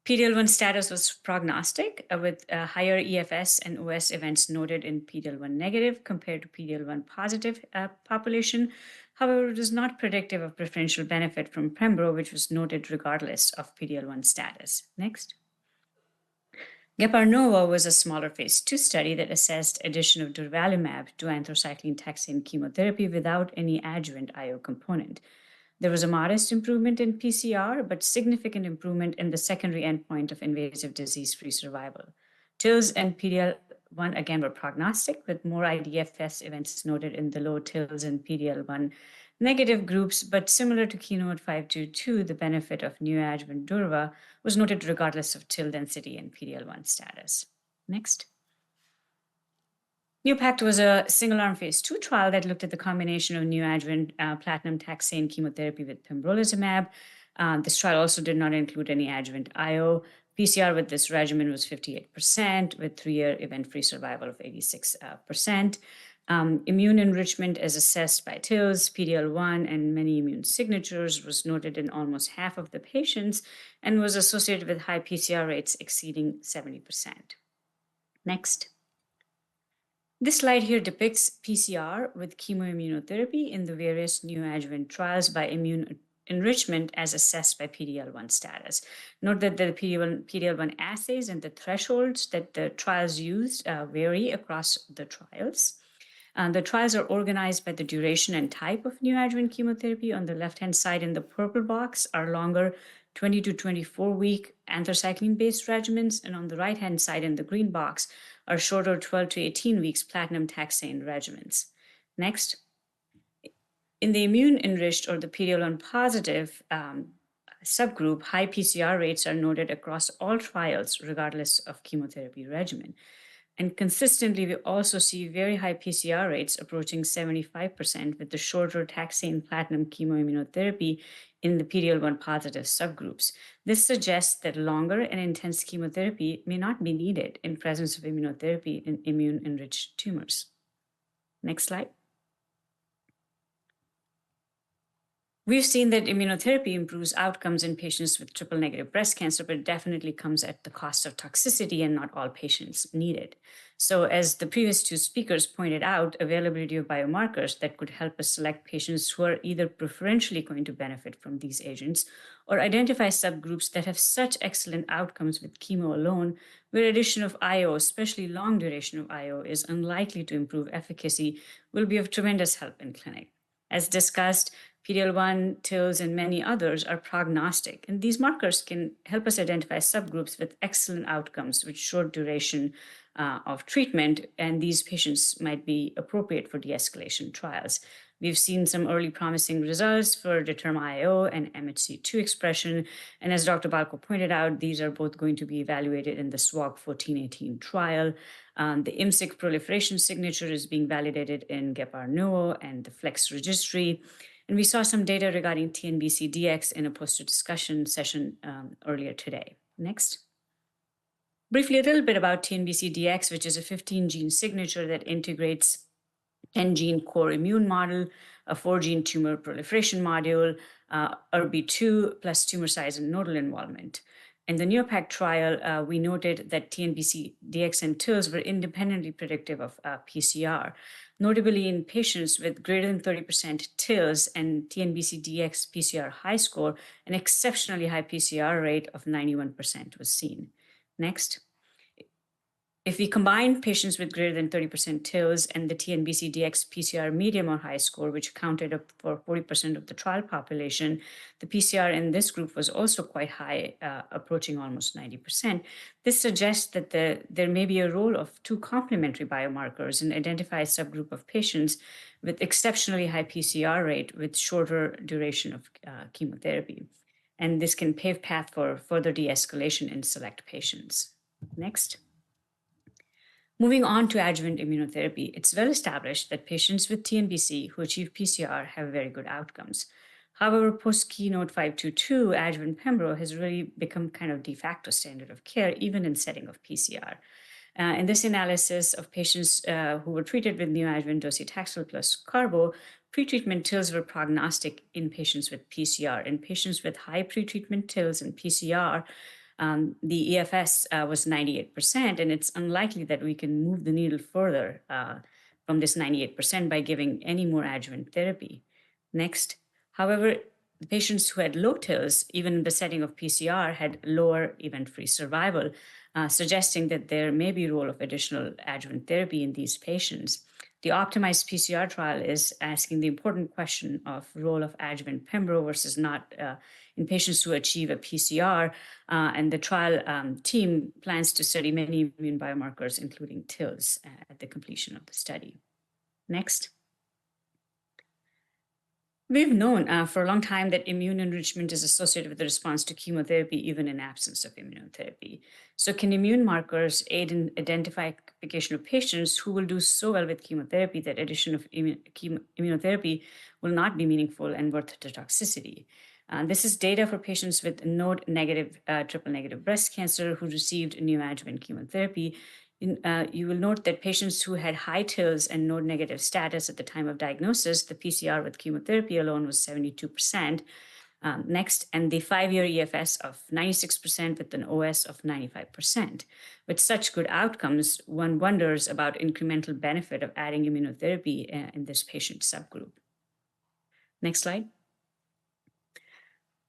PD-L1 status was prognostic with higher EFS and OS events noted in PD-L1 negative compared to PD-L1 positive population. However, it was not predictive of preferential benefit from pembro, which was noted regardless of PD-L1 status. Next. GEPAR-NOVA was a smaller phase 2 study that assessed addition of durvalumab to anthracycline taxane chemotherapy without any adjuvant IO component. There was a modest improvement in PCR, but significant improvement in the secondary endpoint of invasive disease-free survival. TILs and PD-L1 again were prognostic, with more IDFS events noted in the low TILs and PD-L1 negative groups, but similar to Keynote 522, the benefit of neoadjuvant durva was noted regardless of TIL density and PD-L1 status. Next. NeoPact was a single-arm phase 2 trial that looked at the combination of neoadjuvant platinum taxane chemotherapy with pembrolizumab. This trial also did not include any adjuvant IO. PCR with this regimen was 58%, with 3-year event-free survival of 86%. Immune enrichment as assessed by TILs, PD-L1, and many immune signatures was noted in almost half of the patients and was associated with high PCR rates exceeding 70%. Next. This slide here depicts PCR with chemoimmunotherapy in the various neoadjuvant trials by immune enrichment as assessed by PD-L1 status. Note that the PD-L1 assays and the thresholds that the trials used vary across the trials. The trials are organized by the duration and type of neoadjuvant chemotherapy. On the left-hand side in the purple box are longer 20 to 24-week anthracycline-based regimens, and on the right-hand side in the green box are shorter 12 to 18 weeks platinum taxane regimens. Next. In the immune-enriched or the PD-L1 positive subgroup, high PCR rates are noted across all trials regardless of chemotherapy regimen. And consistently, we also see very high PCR rates approaching 75% with the shorter taxane platinum chemoimmunotherapy in the PD-L1 positive subgroups. This suggests that longer and intense chemotherapy may not be needed in presence of immunotherapy in immune-enriched tumors. Next slide. We've seen that immunotherapy improves outcomes in patients with triple-negative breast cancer, but it definitely comes at the cost of toxicity, and not all patients need it. So as the previous two speakers pointed out, availability of biomarkers that could help us select patients who are either preferentially going to benefit from these agents or identify subgroups that have such excellent outcomes with chemo alone, where addition of IO, especially long duration of IO, is unlikely to improve efficacy, will be of tremendous help in clinic. As discussed, PD-L1, TILs, and many others are prognostic. And these markers can help us identify subgroups with excellent outcomes with short duration of treatment, and these patients might be appropriate for de-escalation trials. We've seen some early promising results for DetermIO and MHC2 expression. And as Dr. Balko pointed out, these are both going to be evaluated in the SWOG 1418 trial. The IMSIC proliferation signature is being validated in GEPAR-NUO and the FLEX registry. And we saw some data regarding TNBC-DX in a poster discussion session earlier today. Next. Briefly, a little bit about TNBC-DX, which is a 15-gene signature that integrates 10-gene core immune model, a 4-gene tumor proliferation module, ERB2 plus tumor size and nodal involvement. In the NeoPAC trial, we noted that TNBC-DX and TILs were independently predictive of PCR. Notably, in patients with greater than 30% TILs and TNBC-DX PCR high score, an exceptionally high PCR rate of 91% was seen. Next. If we combine patients with greater than 30% TILs and the TNBC-DX PCR medium or high score, which accounted for 40% of the trial population, the PCR in this group was also quite high, approaching almost 90%. This suggests that there may be a role of two complementary biomarkers and identify a subgroup of patients with exceptionally high PCR rate with shorter duration of chemotherapy. And this can pave path for further de-escalation in select patients. Next. Moving on to adjuvant immunotherapy, it's well established that patients with TNBC who achieve PCR have very good outcomes. However, post-Keynote 522, adjuvant pembro has really become kind of de facto standard of care, even in setting of PCR. In this analysis of patients who were treated with neoadjuvant docetaxel plus carbo, pretreatment TILs were prognostic in patients with PCR. In patients with high pretreatment TILs and PCR, the EFS was 98%, and it's unlikely that we can move the needle further from this 98% by giving any more adjuvant therapy. Next. However, the patients who had low TILs, even in the setting of PCR, had lower event-free survival, suggesting that there may be a role of additional adjuvant therapy in these patients. The optimized PCR trial is asking the important question of role of adjuvant pembro versus not in patients who achieve a PCR, and the trial team plans to study many immune biomarkers, including TILs, at the completion of the study. Next. We've known for a long time that immune enrichment is associated with the response to chemotherapy, even in absence of immunotherapy. So can immune markers aid in identification of patients who will do so well with chemotherapy that addition of immunotherapy will not be meaningful and worth the toxicity? This is data for patients with node-negative, triple-negative breast cancer who received neoadjuvant chemotherapy. You will note that patients who had high TILs and node-negative status at the time of diagnosis, the PCR with chemotherapy alone was 72%. Next, and the 5-year EFS of 96% with an OS of 95%. With such good outcomes, one wonders about incremental benefit of adding immunotherapy in this patient subgroup. Next slide.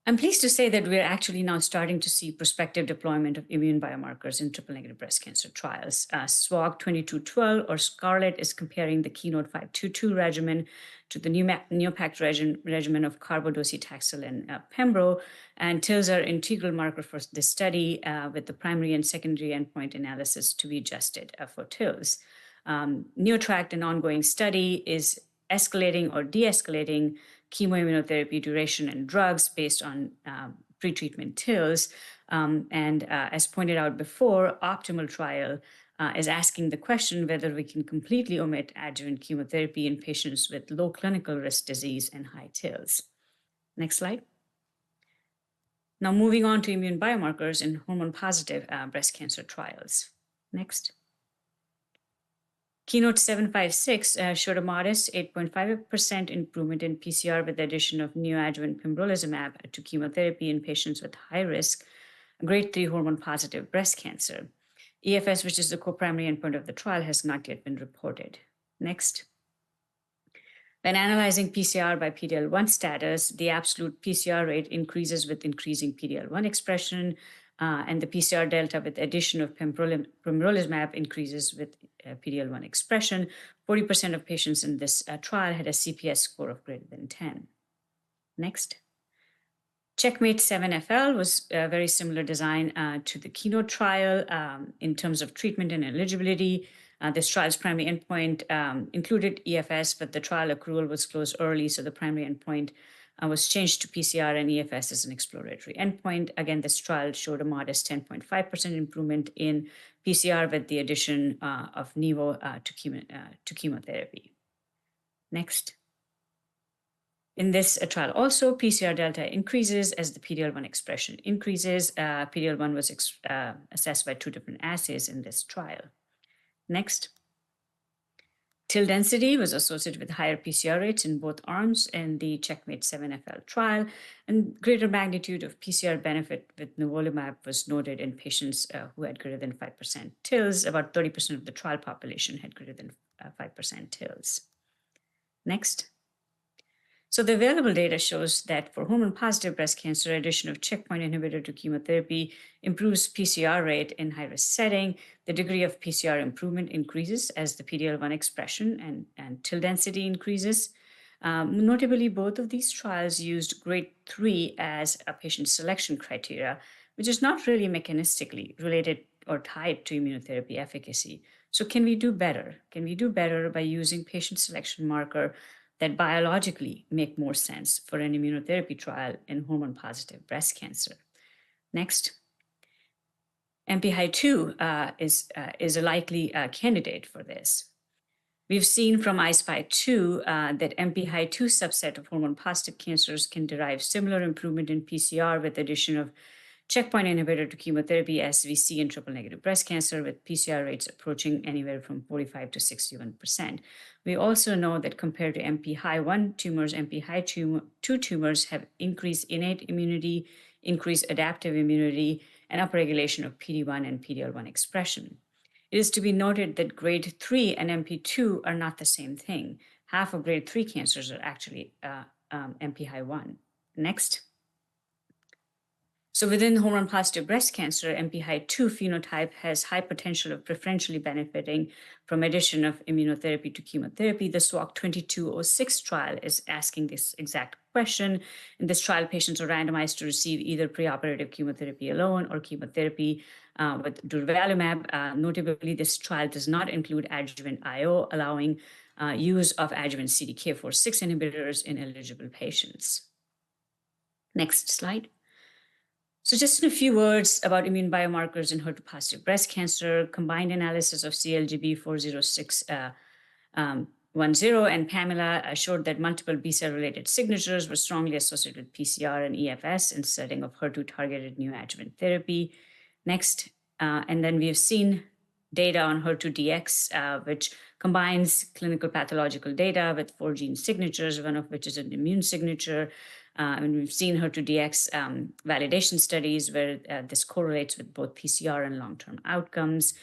I'm pleased to say that we're actually now starting to see prospective deployment of immune biomarkers in triple-negative breast cancer trials. SWOG 2212 or SCARLET is comparing the Keynote 522 regimen to the NeoPAC regimen of carbodocetaxel and pembro, and TILs are integral marker for this study with the primary and secondary endpoint analysis to be adjusted for TILs. NeoTRACT, an ongoing study, is escalating or de-escalating chemoimmunotherapy duration and drugs based on pretreatment TILs. As pointed out before, optimal trial is asking the question whether we can completely omit adjuvant chemotherapy in patients with low clinical risk disease and high TILs. Next slide. Now moving on to immune biomarkers in hormone-positive breast cancer trials. Next. Keynote 756 showed a modest 8.5% improvement in PCR with the addition of neoadjuvant pembrolizumab to chemotherapy in patients with high-risk grade 3 hormone-positive breast cancer. EFS, which is the co-primary endpoint of the trial, has not yet been reported. Next. When analyzing PCR by PD-L1 status, the absolute PCR rate increases with increasing PD-L1 expression, and the PCR delta with addition of pembrolizumab increases with PD-L1 expression. 40% of patients in this trial had a CPS score of greater than 10. Next. Checkmate 7FL was a very similar design to the Keynote trial in terms of treatment and eligibility. This trial's primary endpoint included EFS, but the trial accrual was closed early, so the primary endpoint was changed to PCR and EFS as an exploratory endpoint. Again, this trial showed a modest 10.5% improvement in PCR with the addition of Nivo to chemotherapy. Next. In this trial also, PCR delta increases as the PD-L1 expression increases. PD-L1 was assessed by 2 different assays in this trial. Next. TIL density was associated with higher PCR rates in both arms in the Checkmate 7FL trial, and greater magnitude of PCR benefit with nivolumab was noted in patients who had greater than 5% TILs. About 30% of the trial population had greater than 5% TILs. Next. So the available data shows that for hormone-positive breast cancer, addition of checkpoint inhibitor to chemotherapy improves PCR rate in high-risk setting. The degree of PCR improvement increases as the PD-L1 expression and TIL density increases. Notably, both of these trials used grade 3 as a patient selection criteria, which is not really mechanistically related or tied to immunotherapy efficacy. So can we do better? Can we do better by using patient selection marker that biologically make more sense for an immunotherapy trial in hormone-positive breast cancer? Next. MPI-2 is a likely candidate for this. We've seen from I-SPY 2 that MPI-2 subset of hormone-positive cancers can derive similar improvement in PCR with addition of checkpoint inhibitor to chemotherapy as we see in triple-negative breast cancer, with PCR rates approaching anywhere from 45 to 61%. We also know that compared to MPI-1 tumors, MPI-2 tumors have increased innate immunity, increased adaptive immunity, and upregulation of PD-1 and PD-L1 expression. It is to be noted that grade 3 and MP2 are not the same thing. Half of grade 3 cancers are actually MPI-1. Next. So within hormone-positive breast cancer, MPI-2 phenotype has high potential of preferentially benefiting from addition of immunotherapy to chemotherapy. The SWOG 2206 trial is asking this exact question. In this trial, patients are randomized to receive either preoperative chemotherapy alone or chemotherapy with durvalumab. Notably, this trial does not include adjuvant IO, allowing use of adjuvant CDK4/6 inhibitors in eligible patients. Next slide. So just in a few words about immune biomarkers in HER2-positive breast cancer, combined analysis of CLGB 40610 and Pamela showed that multiple B-cell-related signatures were strongly associated with PCR and EFS in setting of HER2-targeted neoadjuvant therapy. Next, and then we have seen data on HER2-DX, which combines clinical pathological data with 4 gene signatures, one of which is an immune signature. And we've seen HER2-DX validation studies where this correlates with both PCR and long-term outcomes.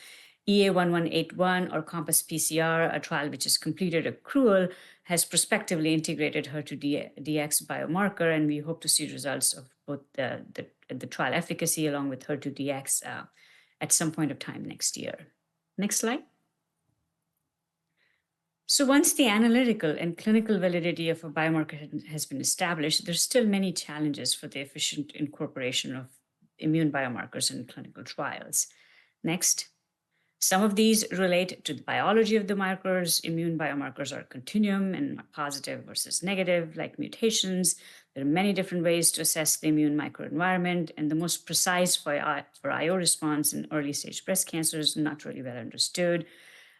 EA1181 or Compass PCR, a trial which has completed accrual, has prospectively integrated HER2-DX biomarker, and we hope to see results of both the trial efficacy along with HER2-DX at some point of time next year. Next slide. So once the analytical and clinical validity of a biomarker has been established, there's still many challenges for the efficient incorporation of immune biomarkers in clinical trials. Next. Some of these relate to the biology of the markers. Immune biomarkers are a continuum and positive versus negative, like mutations. There are many different ways to assess the immune microenvironment, and the most precise for IO response in early-stage breast cancer is not really well understood.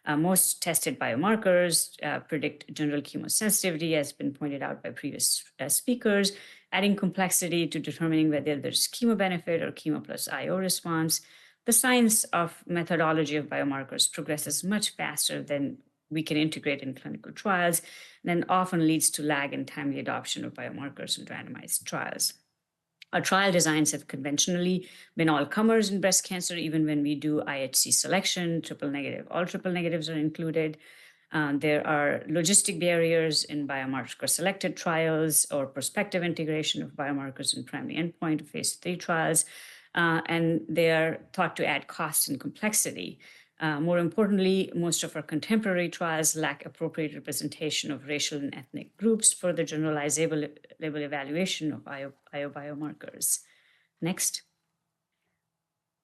Most tested biomarkers predict general chemosensitivity, as has been pointed out by previous speakers, adding complexity to determining whether there's chemo benefit or chemo plus IO response. The science of methodology of biomarkers progresses much faster than we can integrate in clinical trials, and then often leads to lag in timely adoption of biomarkers in randomized trials. Our trial designs have conventionally been all comers in breast cancer, even when we do IHC selection, triple negative, all triple negatives are included. There are logistic barriers in biomarker selected trials or prospective integration of biomarkers in primary endpoint of phase 3 trials, and they are thought to add cost and complexity. More importantly, most of our contemporary trials lack appropriate representation of racial and ethnic groups for the generalizable evaluation of IO biomarkers. Next.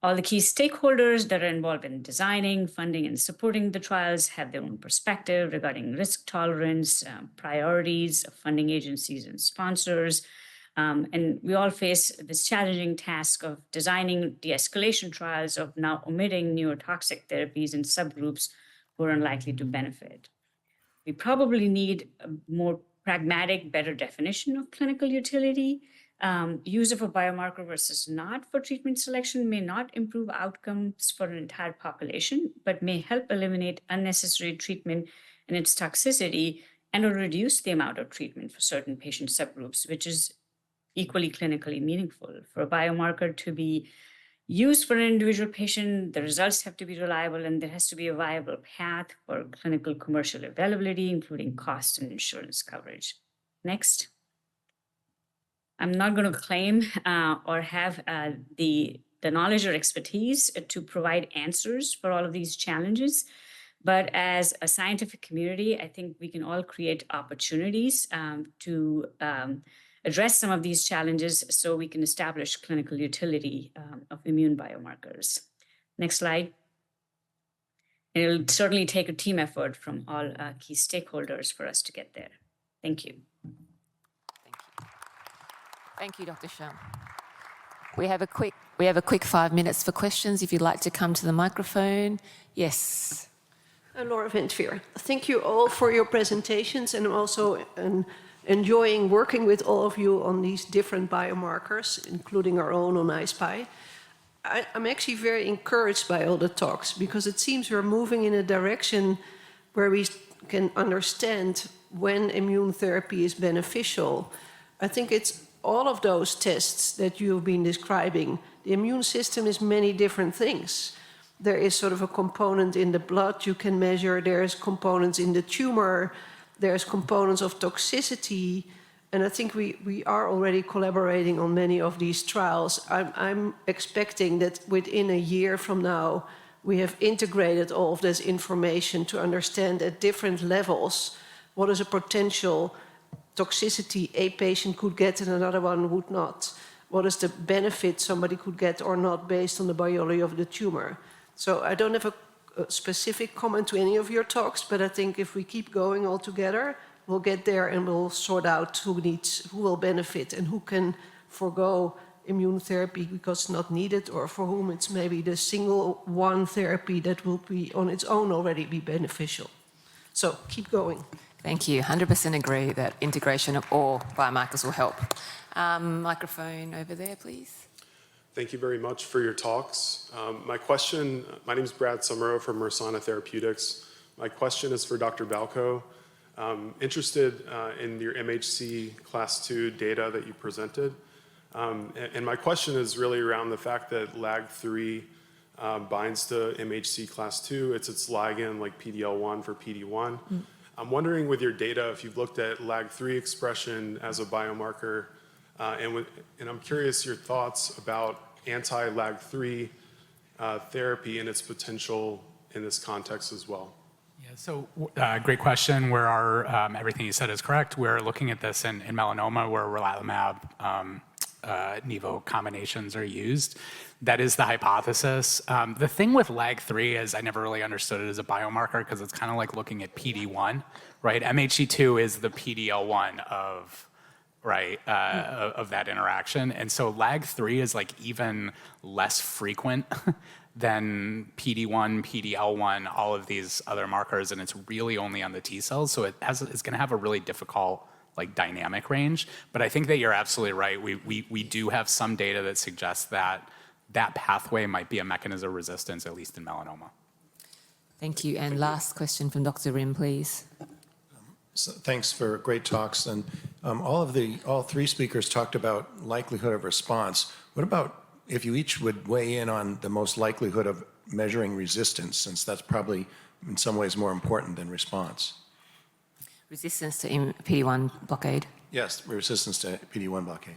All the key stakeholders that are involved in designing, funding, and supporting the trials have their own perspective regarding risk tolerance, priorities of funding agencies and sponsors. And we all face this challenging task of designing de-escalation trials of now omitting neurotoxic therapies in subgroups who are unlikely to benefit. We probably need a more pragmatic, better definition of clinical utility. Use of a biomarker versus not for treatment selection may not improve outcomes for an entire population, but may help eliminate unnecessary treatment and its toxicity and or reduce the amount of treatment for certain patient subgroups, which is equally clinically meaningful. For a biomarker to be used for an individual patient, the results have to be reliable and there has to be a viable path for clinical commercial availability, including cost and insurance coverage. Next. I'm not going to claim or have the knowledge or expertise to provide answers for all of these challenges. But as a scientific community, I think we can all create opportunities to address some of these challenges so we can establish clinical utility of immune biomarkers. Next slide. It'll certainly take a team effort from all key stakeholders for us to get there. Thank you. Thank you, Dr. Sharma. We have a quick 5 minutes for questions. If you'd like to come to the microphone. Yes. Laura Ventveer. Thank you all for your presentations, and I'm also enjoying working with all of you on these different biomarkers, including our own on iSpy. I'm actually very encouraged by all the talks because it seems we're moving in a direction where we can understand when immune therapy is beneficial. I think it's all of those tests that you've been describing. The immune system is many different things. There is sort of a component in the blood you can measure, there's components in the tumor, there's components of toxicity, and I think we are already collaborating on many of these trials. I'm expecting that within a year from now, we have integrated all of this information to understand at different levels what is a potential toxicity a patient could get and another one would not. What is the benefit somebody could get or not based on the biology of the tumor? So I don't have a specific comment to any of your talks, but I think if we keep going all together, we'll get there and we'll sort out who will benefit and who can forego immune therapy because it's not needed, or for whom it's maybe the single one therapy that will be on its own already be beneficial. So keep going. Thank you. 100% agree that integration of all biomarkers will help. Microphone over there, please. Thank you very much for your talks. My name is Brad Summerow from Mersana Therapeutics. My question is for Dr. Balko. Interested in your MHC class 2 data that you presented. And my question is really around the fact that LAG3 binds to MHC class 2. It's its ligand like PD-L1 for PD-1. I'm wondering with your data if you've looked at LAG3 expression as a biomarker, and I'm curious your thoughts about anti-LAG3 therapy and its potential in this context as well. Yeah, so great question. Everything you said is correct. We're looking at this in melanoma where relatlimab, Nivo combinations are used. That is the hypothesis. The thing with LAG3 is I never really understood it as a biomarker because it's kind of like looking at PD-1, right? MHC2 is the PD-L1 of that interaction. And so LAG3 is like even less frequent than PD-1, PD-L1, all of these other markers, and it's really only on the T cells. So it's going to have a really difficult dynamic range. But I think that you're absolutely right. We do have some data that suggests that pathway might be a mechanism of resistance, at least in melanoma. Thank you. And last question from Dr. Rim, please. So thanks for great talks. And all three speakers talked about likelihood of response. What about if you each would weigh in on the most likelihood of measuring resistance, since that's probably in some ways more important than response? Resistance to PD-1 blockade? Yes, resistance to PD-1 blockade.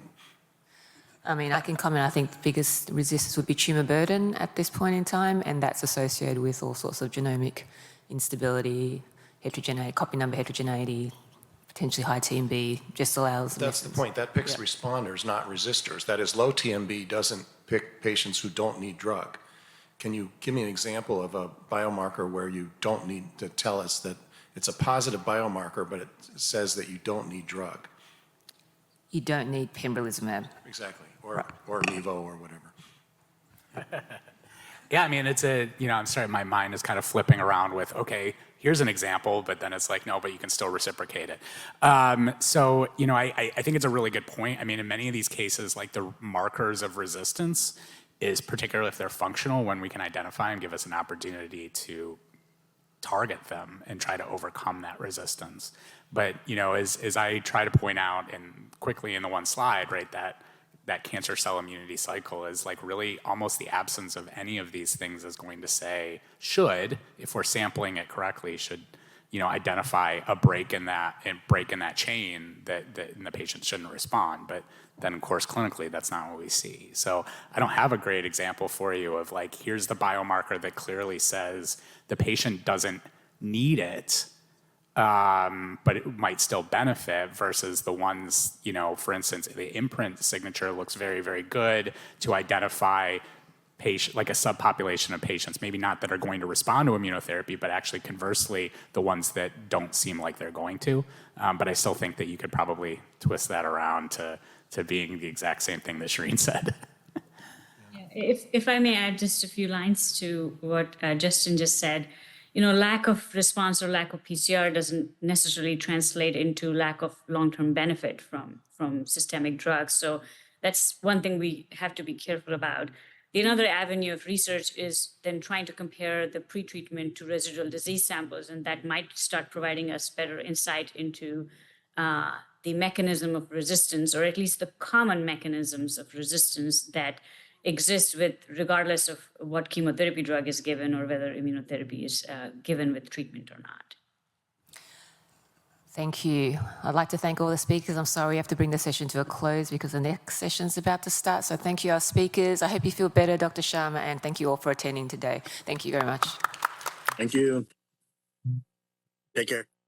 I mean, I can comment, I think the biggest resistance would be tumour burden at this point in time, and that's associated with all sorts of genomic instability, heterogeneity, copy number heterogeneity, potentially high TMB, just allows... That's the point. That picks responders, not resistors. That is, low TMB doesn't pick patients who don't need drug. Can you give me an example of a biomarker where you don't need to tell us that it's a positive biomarker, but it says that you don't need drug? You don't need pembrolizumab. Exactly, or Nivo or whatever. Yeah, I mean, it's a, I'm sorry, my mind is kind of flipping around with, okay, here's an example, but then it's like, no, but you can still reciprocate it. So, I think it's a really good point. I mean, in many of these cases, like the markers of resistance is particularly if they're functional, when we can identify and give us an opportunity to target them and try to overcome that resistance. But, as I try to point out and quickly in the one slide, right, that cancer cell immunity cycle is like really almost the absence of any of these things is going to say should, if we're sampling it correctly, should, identify a break in that chain that the patient shouldn't respond. But then of course, clinically, that's not what we see. So I don't have a great example for you of like, here's the biomarker that clearly says the patient doesn't need it, but it might still benefit versus the ones, for instance, the imprint signature looks very, very good to identify like a subpopulation of patients, maybe not that are going to respond to immunotherapy, but actually conversely, the ones that don't seem like they're going to. But I still think that you could probably twist that around to being the exact same thing that Sherene said. If I may add just a few lines to what Justin just said, lack of response or lack of PCR doesn't necessarily translate into lack of long-term benefit from systemic drugs. So that's one thing we have to be careful about. The another avenue of research is then trying to compare the pretreatment to residual disease samples, and that might start providing us better insight into the mechanism of resistance, or at least the common mechanisms of resistance that exist regardless of what chemotherapy drug is given or whether immunotherapy is given with treatment or not. Thank you. I'd like to thank all the speakers. I'm sorry we have to bring the session to a close because the next session is about to start. So thank you, our speakers. I hope you feel better, Dr. Sharma, and thank you all for attending today. Thank you very much. Thank you. Take care.